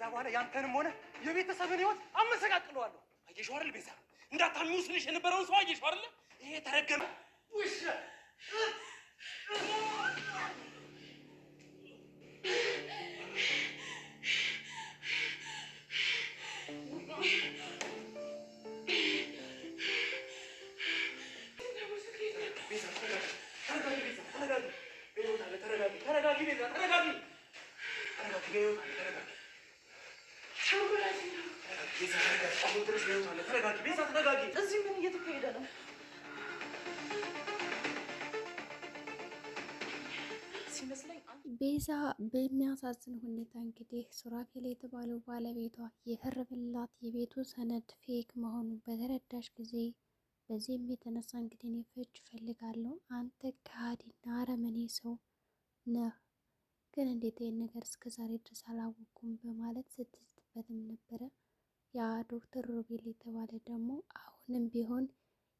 በኋላ ያንተንም ሆነ የቤተሰብን ህይወት አመሰቃቅለዋለሁ። አየሽው አይደል ቤዛ? እንዳታምኚው ስልሽ የነበረውን ሰው አየሽው አይደል? ይሄ ተረገመ ውሻ እዚህ ምን እየተካሄደ ነው? ቤዛ በሚያሳዝን ሁኔታ እንግዲህ ሱራፌል የተባለው ባለቤቷ የፈረመላት የቤቱ ሰነድ ፌክ መሆኑን በተረዳሽ ጊዜ በዚህም የተነሳ እንግዲህ እኔ ፍች እፈልጋለሁ፣ አንተ ከሃዲና አረመኔ ሰው ነህ፣ ግን እንዴት ይህን ነገር እስከ ዛሬ ድረስ አላወኩም በማለት ስትዝትበትም ነበረ። ያ ዶክተር ሮቤል የተባለ ደግሞ አሁንም ቢሆን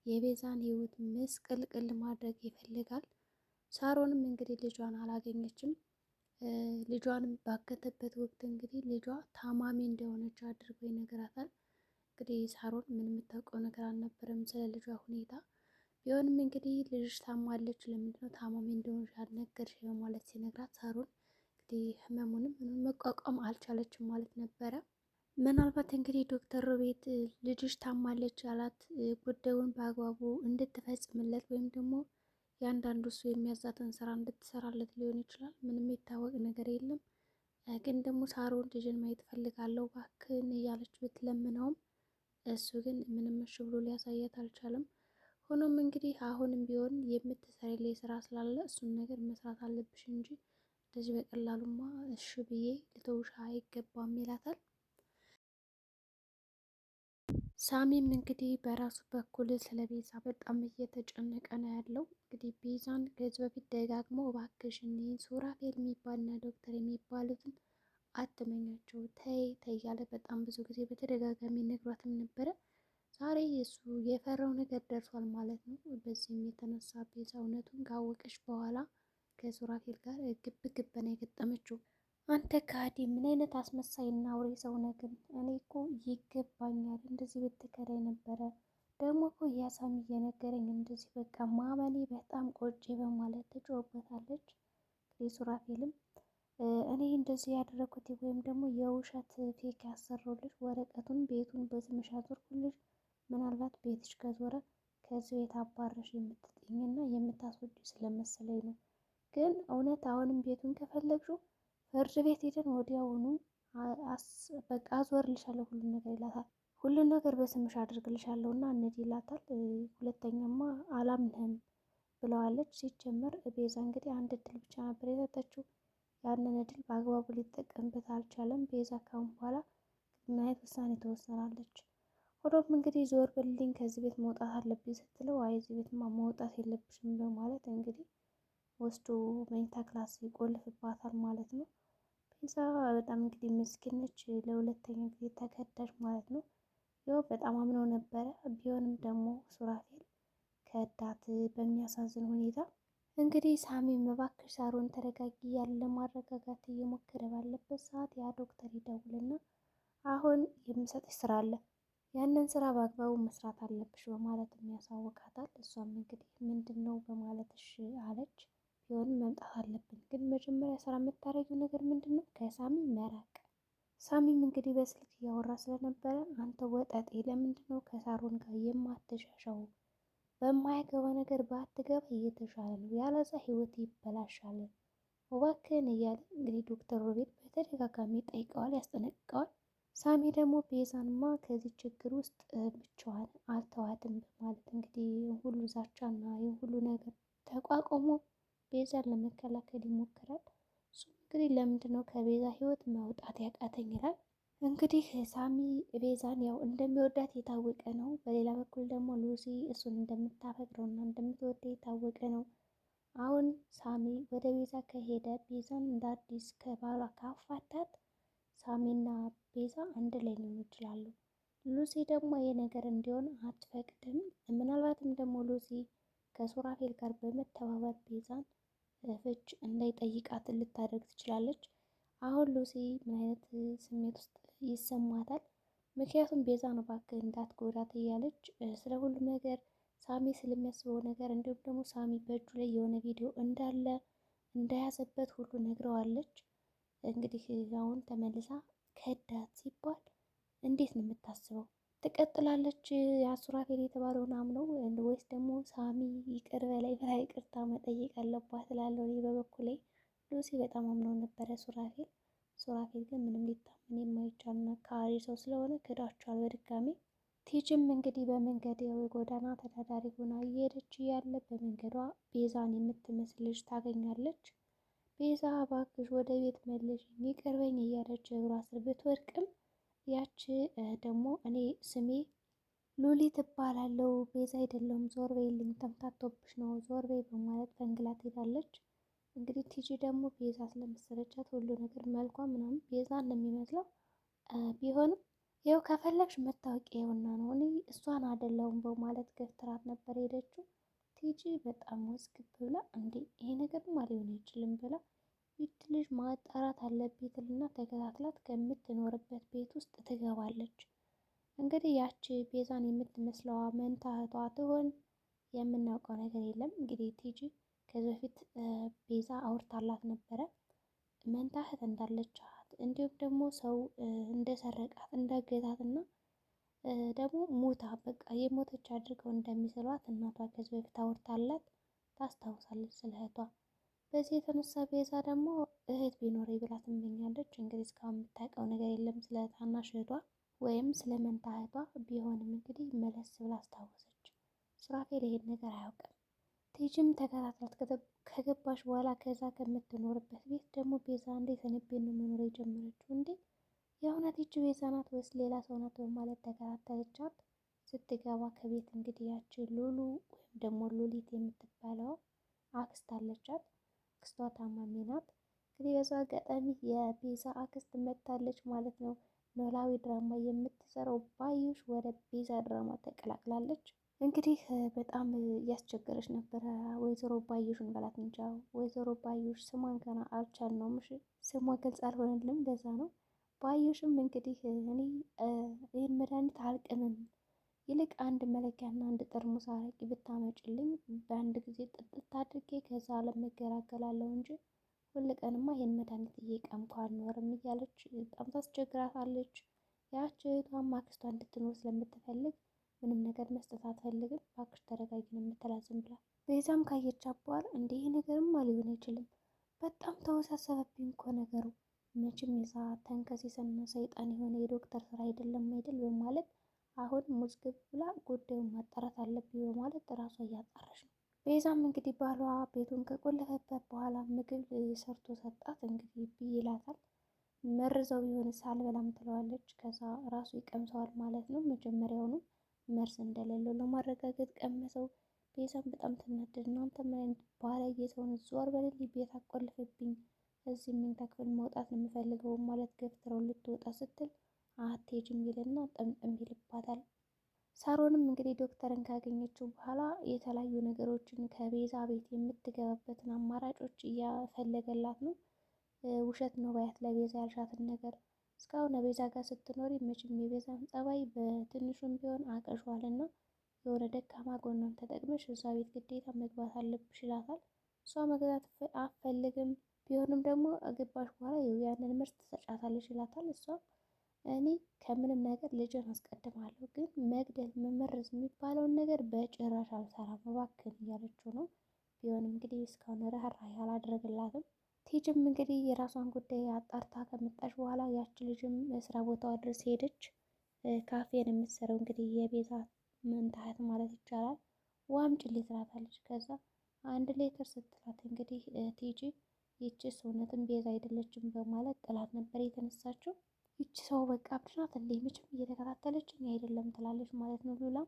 የቤዛን ህይወት ምስቅልቅል ማድረግ ይፈልጋል። ሳሮንም እንግዲህ ልጇን አላገኘችም። ልጇንም ባገተበት ወቅት እንግዲህ ልጇ ታማሚ እንደሆነች አድርጎ ይነግራታል። እንግዲህ ሳሮን ምን የምታውቀው ነገር አልነበረም ስለ ልጇ ሁኔታ። ቢሆንም እንግዲህ ልጅሽ ታማለች፣ ለምንድነው ታማሚ እንደሆነች ያልነገርሽ በማለት ሲነግራት ሳሮን እንግዲህ ህመሙንም ምንም መቋቋም አልቻለችም ማለት ነበረ። ምናልባት እንግዲህ ዶክተር ሮቤት ልጅሽ ታማለች ያላት ጉዳዩን በአግባቡ እንድትፈጽምለት ወይም ደግሞ ያንዳንዱ እሱ የሚያዛትን ስራ እንድትሰራለት ሊሆን ይችላል። ምንም የታወቅ ነገር የለም። ግን ደግሞ ሳሮን ልጅን ማየት ፈልጋለሁ እባክህን እያለች ብትለምነውም እሱ ግን ምንም እሺ ብሎ ሊያሳያት አልቻለም። ሆኖም እንግዲህ አሁንም ቢሆን የምትሰሪልኝ ስራ ስላለ እሱን ነገር መስራት አለብሽ እንጂ እንደዚህ በቀላሉማ እሺ ብዬ ልተውሽ አይገባም ይላታል። ሳሚም እንግዲህ በራሱ በኩል ስለ ቤዛ በጣም እየተጨነቀ ነው ያለው። እንግዲህ ቤዛን ከዚህ በፊት ደጋግሞ እባክሽን ሱራፌል የሚባልና ዶክተር የሚባሉትን አትመኛቸው ተይ ተይ እያለ በጣም ብዙ ጊዜ በተደጋጋሚ ነግሯትም ነበረ። ዛሬ እሱ የፈራው ነገር ደርሷል ማለት ነው። በዚህም የተነሳ ቤዛ እውነቱን ካወቀች በኋላ ከሱራፌል ጋር ግብ ግብ ነው የገጠመችው። አንተ ካዲ ምን አይነት አስመሳይና አውሬ ሰው ነህ ግን? እኔ እኮ ይገባኛል እንደዚህ ብትከራይ ነበረ። ደግሞ እኮ ያሳሚ እየነገረኝ እንደዚህ በቃ ማመኔ በጣም ቆጬ በማለት ትጮህበታለች። እንግዲህ ሱራፌልም እኔ እንደዚህ ያደረኩት ወይም ደግሞ የውሸት ፌክ ያሰራሁልሽ ወረቀቱን ቤቱን በስምሽ አዞርኩልሽ፣ ምናልባት ቤትሽ ከዞረ ከዚህ ቤት አባረሽ የምትጥኝና የምታስወጪ ስለመሰለኝ ነው። ግን እውነት አሁንም ቤቱን ከፈለግሽው ፍርድ ቤት ሄደን ወዲያውኑ በቃ አዞርልሻለሁ ሁሉን ነገር ይላታል። ሁሉን ነገር በስምሽ አድርግልሻለሁ እና እነዚህ ይላታል። ሁለተኛማ አላምንህም ብለዋለች። ሲጀመር ቤዛ እንግዲህ አንድ እድል ብቻ ነበር የሰጠችው። ያንን እድል በአግባቡ ሊጠቀምበት አልቻለም። ቤዛ ካሁን በኋላ ምን አይነት ውሳኔ ትወሰናለች? ሆኖም እንግዲህ ዞር በልልኝ ከዚህ ቤት መውጣት አለብኝ ስትለው አይ እዚህ ቤትማ መውጣት የለብሽም በማለት እንግዲህ ወስዶ መኝታ ክላስ ይቆልፍባታል ማለት ነው። ቤዛ በጣም እንግዲህ ምስኪን ነች። ለሁለተኛ ጊዜ ተከዳች ማለት ነው። ያው በጣም አምነው ነበረ። ቢሆንም ደግሞ ሱራፌል ከዳት በሚያሳዝን ሁኔታ። እንግዲህ ሳሚም እባክሽ ሳሮን ተረጋጊ እያለ ለማረጋጋት እየሞከረ ባለበት ሰዓት ያ ዶክተር ይደውልና አሁን የምሰጥሽ ስራ አለ፣ ያንን ስራ በአግባቡ መስራት አለብሽ በማለት ያሳውቃታል። እሷም እንግዲህ ምንድን ነው በማለት እሺ አለች። ቢሆንም መምጣት አለብን፣ ግን መጀመሪያ ስራ የምታደርጊው ነገር ምንድን ነው? ከሳሚ መራቅ። ሳሚም እንግዲህ በስልክ እያወራ ስለነበረ አንተ ወጠጤ ለምንድን ነው ከሳሮን ጋር የማትሻሻው? በማያገባ ነገር ባትገባ እየተሻለ ነው፣ ያለዛ ህይወት ይበላሻል እባክህን እያለ እንግዲህ ዶክተር ሮቤል በተደጋጋሚ ጠይቀዋል፣ ያስጠነቅቀዋል። ሳሚ ደግሞ ቤዛንማ ከዚህ ችግር ውስጥ ብቻዋን አልተዋትም በማለት እንግዲህ ሁሉ ዛቻና ሁሉ ነገር ተቋቁሞ ቤዛን ለመከላከል ይሞክራል። እሱም እንግዲህ ለምንድን ነው ከቤዛ ህይወት መውጣት ያቃተኝ ይላል። እንግዲህ ሳሚ ቤዛን ያው እንደሚወዳት የታወቀ ነው። በሌላ በኩል ደግሞ ሉሲ እሱን እንደምታፈቅረውና እንደምትወደው የታወቀ ነው። አሁን ሳሚ ወደ ቤዛ ከሄደ ቤዛን እንደ አዲስ ከባሏ ካፋታት ሳሚና ቤዛ አንድ ላይ ሊሆኑ ይችላሉ። ሉሲ ደግሞ ይሄ ነገር እንዲሆን አትፈቅድም። ምናልባትም ደግሞ ሉሲ ከሱራፌል ጋር በመተባበር ቤዛን ፍች እንዳይጠይቃት ልታደርግ ትችላለች። አሁን ሉሲ ምን አይነት ስሜት ውስጥ ይሰማታል? ምክንያቱም ቤዛ ነው እባክህ እንዳትጎዳት እያለች ስለ ሁሉም ነገር ሳሚ ስለሚያስበው ነገር እንዲሁም ደግሞ ሳሚ በእጁ ላይ የሆነ ቪዲዮ እንዳለ እንደያዘበት ሁሉ ነግረዋለች። እንግዲህ አሁን ተመልሳ ከዳት ሲባል እንዴት ነው የምታስበው? ትቀጥላለች የሱራፌል የተባለውን አምነው ወይስ ደግሞ ሳሚ ይቅር በላይ ብላ ይቅርታ መጠየቅ አለባት እላለሁ እኔ በበኩሌ። ሉሲ በጣም አምነው ነበረ ሱራፌል ግን ምንም ሊታመን የማይቻልና ከሃዲ ሰው ስለሆነ ክዳቸዋል በድጋሚ። ቲጅም እንግዲህ በመንገድ የጎዳና ተዳዳሪ ሆና እየሄደች እያለ በመንገዷ ቤዛን የምትመስል ልጅ ታገኛለች። ቤዛ እባክሽ ወደ ቤት መልሽኝ ይቅርበኝ እያለች እግሯ ስር ብትወድቅም ያች ደግሞ እኔ ስሜ ሉሊት እባላለሁ ቤዛ አይደለሁም ዞር በይልኝ ተምታቶብሽ ነው ዞር በይ በማለት ፈንግላ ትሄዳለች። እንግዲህ ቲጂ ደግሞ ቤዛ ስለመሰለቻት ሁሉ ነገር መልኳ ምናምን ቤዛን ነው የሚመስለው። ቢሆንም ይኸው ከፈለግሽ መታወቂያውና ነው እኔ እሷን አይደለሁም በማለት ገፍትራት ነበር ሄደችው። ቲጂ በጣም ወስግብ ብላ እንዴ ይሄ ነገርማ ሊሆን አይችልም ብላ ይች ልጅ ማጣራት አለብኝ ትልና ተከታትላት ከምትኖርበት ቤት ውስጥ ትገባለች። እንግዲህ ያቺ ቤዛን የምትመስለዋ መንታ እህቷ ትሆን የምናውቀው ነገር የለም። እንግዲህ ቲጂ ከዚህ በፊት ቤዛ አውርታላት ነበረ መንታ እህት እንዳለቻት እንዲሁም ደግሞ ሰው እንደሰረቃት እንዳገታት እና ደግሞ ሞታ በቃ የሞተች አድርገው እንደሚስሏት እናቷ ከዚህ በፊት አውርታላት ታስታውሳለች ስለ እህቷ። በዚህ የተነሳ ቤዛ ደግሞ እህት ቢኖር ብላ ትመኛለች። እንግዲህ እስካሁን የምታውቀው ነገር የለም ስለ ታናሽ እህቷ ወይም ስለ መንታ እህቷ። ቢሆንም እንግዲህ መለስ ብላ አስታወሰች። ሱራፌል ይሄን ነገር አያውቅም። ቲጂም ተከታትላት ከገባች በኋላ ከዛ ከምትኖርበት ቤት ደግሞ ቤዛ እንዴት ቤት ነው መኖር የጀመረችው እንዴ የእውነት ይቺ ቤዛ ናት ወይስ ሌላ ሰው ናት በማለት ተከታተለቻት። ስትገባ ከቤት እንግዲህ ያቺ ሉሉ ወይም ደግሞ ሉሊት የምትባለው አክስት አለቻት። አክስቷ ታማሚ ናት። እንግዲህ በዛ አጋጣሚ የቤዛ አክስት መታለች ማለት ነው። ኖላዊ ድራማ የምትሰራው ባዩሽ ወደ ቤዛ ድራማ ተቀላቅላለች። እንግዲህ በጣም እያስቸገረች ነበረ። ወይዘሮ ባዩሽን በላት እንጃ ወይዘሮ ባዩሽ ስሟን ገና አልቻልነውም። እሺ ስሟ ግልጽ አልሆነልንም ለዛ ነው። ባዩሽም እንግዲህ እኔ ይህን መድኃኒት አልቅምም ይልቅ አንድ መለኪያና አንድ ጠርሙስ አረቂ ብታመጭልኝ በአንድ ጊዜ ጥጥት አድርጌ ከዛ ዓለም እገላገላለሁ እንጂ ሁል ቀንማ ይህን መድኃኒት እየቀምኩ አልኖርም እያለች በጣም ታስቸግራታለች። ያች እህቷም አክስቷ እንድትኖር ስለምትፈልግ ምንም ነገር መስጠት አትፈልግም። እባክሽ ተረጋጊ ነው የምትላት ዝም ብላ። ቤዛም ካየቻት በኋላ እንዲህ ነገርማ ሊሆን አይችልም በጣም ተወሳሰበብኝ እኮ ነገሩ መቼም የዛ ተንከሲስና ሰይጣን የሆነ የዶክተር ስራ አይደለም አይደል በማለት አሁን ሙዝግብ ብላ ጉዳዩን ማጣራት አለብኝ በማለት ራሷ እያጣራች ነው። ቤዛም እንግዲህ ባሏ ቤቱን ከቆለፈበት በኋላ ምግብ ሰርቶ ሰጣት። እንግዲህ ብይ ይላታል። መርዘው ቢሆን ሳልበላም ትለዋለች። ከዛ ራሱ ይቀምሰዋል ማለት ነው። መጀመሪያውኑ መርዝ እንደሌለው ለማረጋገጥ ቀመሰው። ቤዛም በጣም ትናደድ ነው። አንተ ምን አይነት ባለጌ ሰው ነህ? ዞር በልልኝ፣ ቤት አቆልፍብኝ፣ እዚህ መኝታ ክፍል መውጣት ነው የምፈልገው ማለት ገፍትረው ልትወጣ ስትል አትሄጂም ይልና ጠምጥም ይልባታል። ሳሮንም እንግዲህ ዶክተርን ካገኘችው በኋላ የተለያዩ ነገሮችን ከቤዛ ቤት የምትገባበትን አማራጮች እያፈለገላት ነው። ውሸት ነው ባያት ለቤዛ ያልሻትን ነገር እስካሁን ቤዛ ጋር ስትኖሪ መቼም የቤዛን ጸባይ በትንሹም ቢሆን አቀሿል እና የሆነ ደካማ ጎኗን ተጠቅመሽ እዛ ቤት ግዴታ መግባት አለብሽ ይላታል። እሷ መግባት አትፈልግም። ቢሆንም ደግሞ ገባሽ በኋላ ያንን ምርት ትሰጫታለሽ ይላታል። እሷ እኔ ከምንም ነገር ልጅን አስቀድማለሁ፣ ግን መግደል መመረዝ የሚባለውን ነገር በጭራሽ አልሰራም እባክህን እያለችው ነው። ቢሆንም እንግዲህ እስካሁን ርህራሄ አላደረግላትም። ቲጅም እንግዲህ የራሷን ጉዳይ አጣርታ ከመጣች በኋላ ያች ልጅም ስራ ቦታዋ ድረስ ሄደች። ካፌን የምትሰራው እንግዲህ የቤዛ መንታ እህት ማለት ይቻላል። ውሃ አምጪልኝ ትላታለች። ከዛ 1 ሌትር ስትላት እንግዲህ ቲጂ ይቺ እውነትም ቤዛ አይደለችም በማለት ጥላት ነበር የተነሳችው። ይቺ ሰው በቃ አብድናት እንዴ መቼም እየተከታተለችኝ አይደለም ትላለች ማለት ነው። ሉላ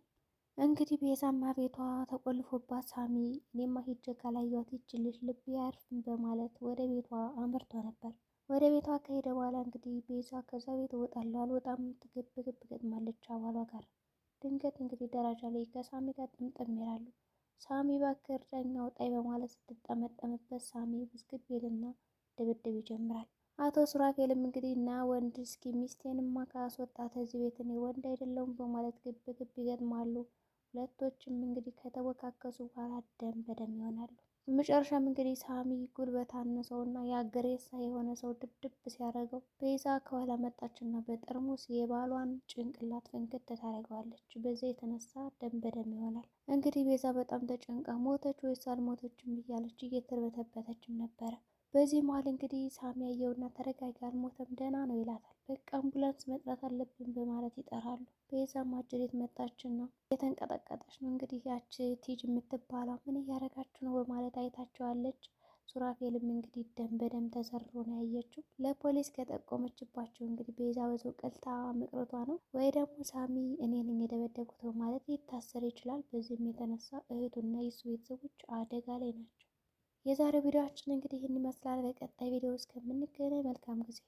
እንግዲህ ቤዛማ ቤቷ ተቆልፎባት ሳሚ እኔማ ሂጄ ካላየኋት ይቺ ልጅ ልብ ያርፍም በማለት ወደ ቤቷ አምርቶ ነበር። ወደ ቤቷ ከሄደ በኋላ እንግዲህ ቤዛ ከዛ ቤት እወጣለሁ አልወጣም ትግብ ገጥማለች አባሏ ጋር። ድንገት እንግዲህ ደረጃ ላይ ከሳሚ ጋር ጥምጥም ይላሉ። ሳሚ እባክህ እርዳኝ አውጣኝ በማለት ስትጠመጠምበት ሳሚ ብስክት ይልና ድብድብ ይጀምራል። አቶ ሱራፌልም እንግዲህ እና ወንድ እስኪ ሚስቴንማ ካስወጣት እዚህ ቤት እኔ ወንድ አይደለሁም በማለት ግብ ግብ ይገጥማሉ። ሁለቶችም እንግዲህ ከተወካከሱ በኋላ ደም በደም ይሆናሉ። በመጨረሻም እንግዲህ ሳሚ ጉልበት አነሰው እና የአገሬሳ የሆነ ሰው ድብድብ ሲያደርገው ቤዛ ከኋላ መጣችና በጠርሙስ የባሏን ጭንቅላት ፍንክት ታደርገዋለች። በዛ የተነሳ ደም በደም ይሆናል። እንግዲህ ቤዛ በጣም ተጨንቃ ሞተች ወይስ አልሞተችም እያለች እየተርበተበተችም ነበረ። በዚህ መሀል እንግዲህ ሳሚ ያየውና ተረጋጋ፣ አልሞተም ደህና ነው ይላታል። በቃ አምቡላንስ መጥራት አለብን በማለት ይጠራሉ። ቤዛም አጅሬት መጣችና የተንቀጠቀጠች ነው እንግዲህ ያች ቲጅ የምትባለው ምን እያደረጋችሁ ነው በማለት አይታቸዋለች። ሱራፌልም እንግዲህ ደም በደም ተዘርሮ ነው ያየችው። ለፖሊስ ከጠቆመችባቸው እንግዲህ ቤዛ በዛው ቀልታ መቅረቷ ነው ወይ ደግሞ ሳሚ እኔ ነኝ የደበደብኩት በማለት ሊታሰር ይችላል። በዚህም የተነሳ እህቱና የሱ ቤተሰቦች አደጋ ላይ ናቸው። የዛሬው ቪዲዮአችን እንግዲህ ይህን ይመስላል። በቀጣይ ቪዲዮ እስከምንገናኝ መልካም ጊዜ